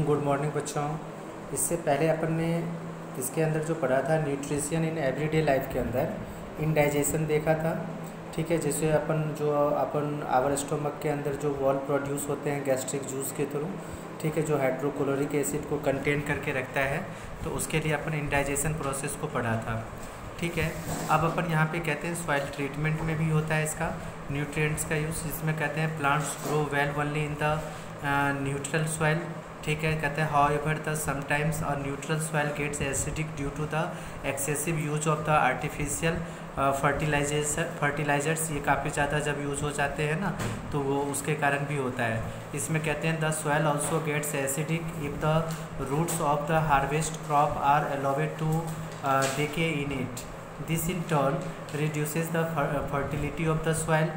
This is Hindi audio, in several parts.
गुड मॉर्निंग बच्चों। इससे पहले अपन ने इसके अंदर जो पढ़ा था न्यूट्रिशन इन एवरीडे लाइफ के अंदर इंडाइजेशन देखा था। ठीक है, जैसे अपन आवर स्टोमक के अंदर जो वॉल प्रोड्यूस होते हैं गैस्ट्रिक जूस के थ्रू, ठीक है, जो हाइड्रोक्लोरिक एसिड को कंटेन करके रखता है, तो उसके लिए अपन इंडाइजेशन प्रोसेस को पढ़ा था। ठीक है, अब अपन यहाँ पे कहते हैं सॉइल ट्रीटमेंट में भी होता है इसका न्यूट्रिएंट्स का यूज़, जिसमें कहते हैं plants grow well only in the neutral soil. ठीक है, कहते हैं however the sometimes a neutral soil gets acidic due to the excessive use of the artificial fertilizers. ये काफ़ी ज़्यादा जब यूज़ हो जाते हैं ना, तो वो उसके कारण भी होता है। इसमें कहते हैं the soil also gets acidic if the roots of the harvest crop are allowed to decay in it. This in turn reduces the fertility of the soil.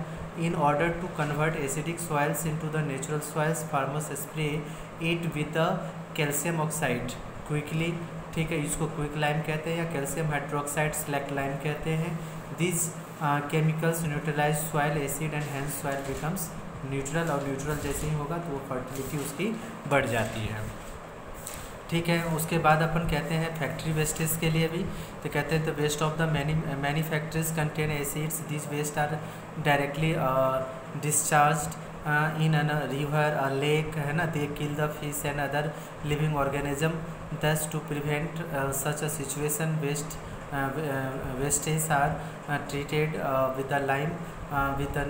In order to convert acidic soils into the natural soils, farmers spray it with the calcium oxide quickly. ठीक है, इसको क्विक लाइम कहते हैं या कैल्शियम हाइड्रोक्साइड स्लैक लाइम कहते हैं। This chemicals neutralize soil acid and hence soil becomes neutral, और न्यूट्रल जैसे ही होगा तो वो फर्टिलिटी उसकी बढ़ जाती है। ठीक है, उसके बाद अपन कहते हैं फैक्ट्री वेस्टेज के लिए भी, तो कहते हैं the waste of the many factories contain acids. This waste are directly discharged in a river a lake, है ना। They kill the fish and other living organism. Thus to prevent such a situation wastage are treated with the lime with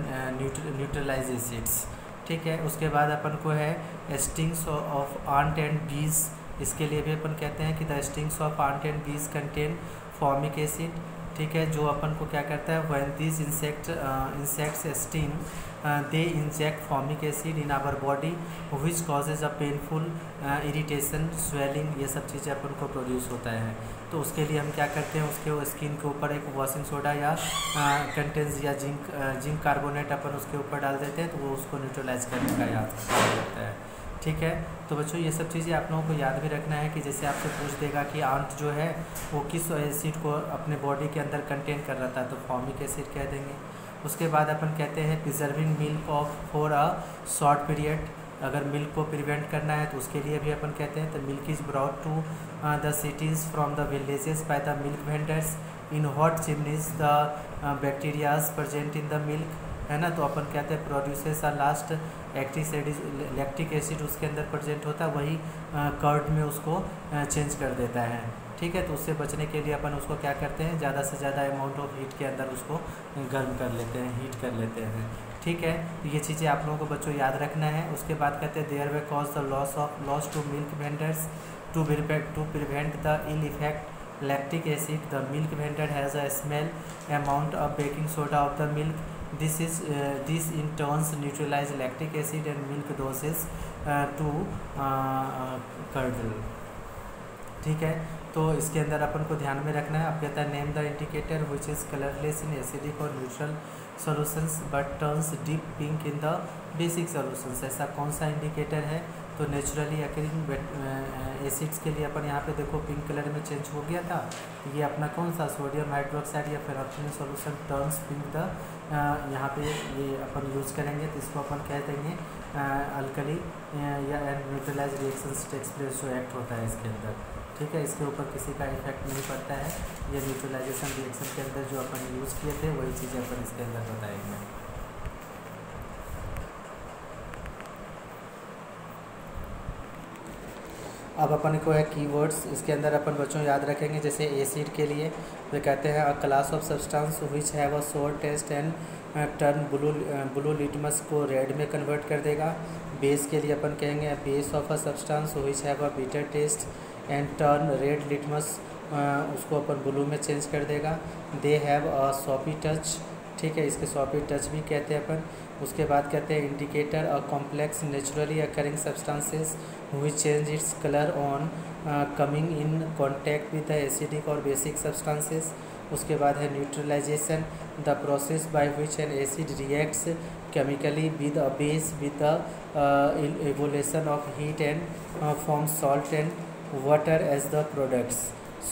neutralise acids. ठीक है, उसके बाद अपन को है स्टिंग्स ऑफ आंट एंड बीज। इसके लिए भी अपन कहते हैं कि the stings of ant and bees contain formic acid. ठीक है, जो अपन को क्या करता है, when this insects sting they inject formic acid in our body which causes a painful irritation swelling. ये सब चीज़ें अपन को प्रोड्यूस होता है। तो उसके लिए हम क्या करते हैं, उसके स्किन के ऊपर एक वॉशिंग सोडा या कंटेंस या जिंक कार्बोनेट अपन उसके ऊपर डाल देते हैं, तो वो उसको न्यूट्रलाइज करने का याद करता है। ठीक है, तो बच्चों ये सब चीज़ें आप लोगों को याद भी रखना है कि जैसे आपसे पूछ देगा कि आंत जो है वो किस एसिड को अपने बॉडी के अंदर कंटेन कर रहा था, तो फॉर्मिक एसिड कह देंगे। उसके बाद अपन कहते हैं preserving milk of for a short period. अगर मिल्क को प्रिवेंट करना है तो उसके लिए भी अपन कहते हैं the milk is brought to the cities from the villages by the milk vendors. In hot chimneys the bacterias present in the milk, है ना। तो अपन कहते हैं produces are last lactic acid उसके अंदर प्रेजेंट होता है, वही कर्ड में उसको चेंज कर देता है। ठीक है, तो उससे बचने के लिए अपन उसको क्या करते हैं, ज़्यादा से ज़्यादा अमाउंट ऑफ हीट के अंदर उसको गर्म कर लेते हैं, हीट कर लेते हैं। ठीक है, तो ये चीज़ें आप लोगों को बच्चों याद रखना है। उसके बाद कहते हैं there way cause the loss to milk vendors to prevent the ill effect lactic acid. The milk vendor has a smell amount of baking soda of the milk. This in turns neutralize lactic acid and milk doses to curdle। ठीक है, तो इसके अंदर अपन को ध्यान में रखना है। अब कहता है name the indicator which is colourless in acidic और neutral solutions but turns deep pink in the basic solutions. ऐसा कौन सा इंडिकेटर है, तो नेचुरली अकरिंग एसिड्स के लिए अपन यहाँ पे देखो पिंक कलर में चेंज हो गया था। ये अपना कौन सा सोडियम हाइड्रोक्साइड या फेनोल्फिन सॉल्यूशन टर्न्स पिंक द, यहाँ पे ये अपन यूज़ करेंगे तो इसको अपन कह देंगे अल्कली या न्यूट्रलाइज रिएक्शंस टेक्स प्लेस जो एक्ट होता है इसके अंदर। ठीक है, इसके ऊपर किसी का इफेक्ट नहीं पड़ता है। ये न्यूट्रलाइजेशन रिएक्शन के अंदर जो अपन यूज़ किए थे वही चीज़ें अपन इसके अंदर बताएंगे। अब अपन को है कीवर्ड्स, इसके अंदर अपन बच्चों याद रखेंगे। जैसे एसिड के लिए वे कहते हैं a class of substance which have a sour taste and turn blue litmus को रेड में कन्वर्ट कर देगा। बेस के लिए अपन कहेंगे base of a substance which have a bitter taste and turn red litmus, उसको अपन ब्लू में चेंज कर देगा। They have a soapy touch. ठीक है, इसके सॉपी टच भी कहते हैं अपन। उसके बाद कहते हैं indicator a complex naturally occurring substances which change its color on coming in contact with the acidic or basic substances। उसके बाद है neutralisation, the process by which an acid reacts chemically with a base with the evolution of heat and form salt and water as the products.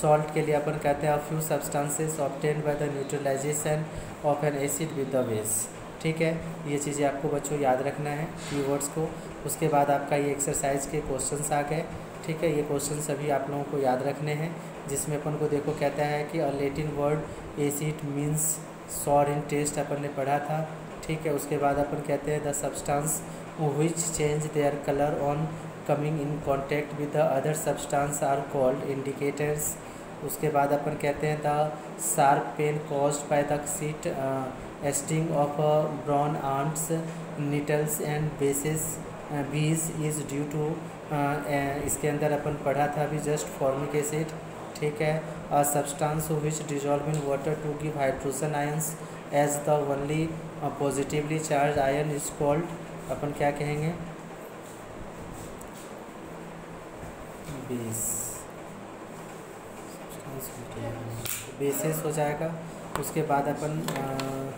Salt के लिए अपन कहते हैं few substances obtain by the neutralisation of an acid with the base. ठीक है, ये चीज़ें आपको बच्चों याद रखना है कीवर्ड्स को। उसके बाद आपका ये एक्सरसाइज के क्वेश्चंस आ गए। ठीक है, ये क्वेश्चन सभी आप लोगों को याद रखने हैं, जिसमें अपन को देखो कहता है कि a Latin word acid means sour in taste, अपन ने पढ़ा था। ठीक है, उसके बाद अपन कहते हैं the substance which change their colour on coming in contact with the other substance are called indicators. उसके बाद अपन कहते हैं the sharp pain caused by the seat sting of brown ants nettles and bees is due to, इसके अंदर अपन पढ़ा था अभी जस्ट फॉर्मिक एसिड। ठीक है, a substance which dissolve in water to give hydrogen ions as the only positively charge ion is called, अपन क्या कहेंगे, बेसिस हो जाएगा। उसके बाद अपन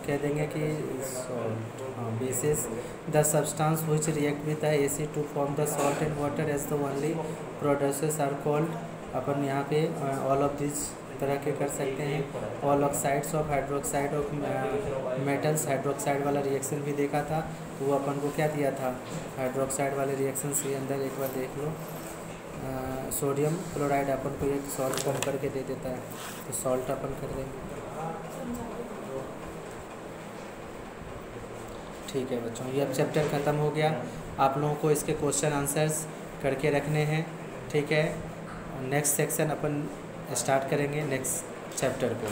कह देंगे कि सॉल्ट, हाँ bases. The substance which react with the acid to form the salt and water as the only producers are called, अपन यहाँ पे ऑल ऑफ दिस तरह के कर सकते हैं। All oxides of hydroxide of metals, hydroxide वाला रिएक्शन भी देखा था, वो अपन को क्या दिया था, हाइड्रोक्साइड वाले रिएक्शन के अंदर एक बार देख लो, सोडियम क्लोराइड अपन को एक सॉल्ट कम करके दे देता है, तो सॉल्ट अपन कर देंगे। ठीक है बच्चों, ये अब चैप्टर ख़त्म हो गया। आप लोगों को इसके क्वेश्चन आंसर्स करके रखने हैं। ठीक है, नेक्स्ट सेक्शन अपन स्टार्ट करेंगे नेक्स्ट चैप्टर को।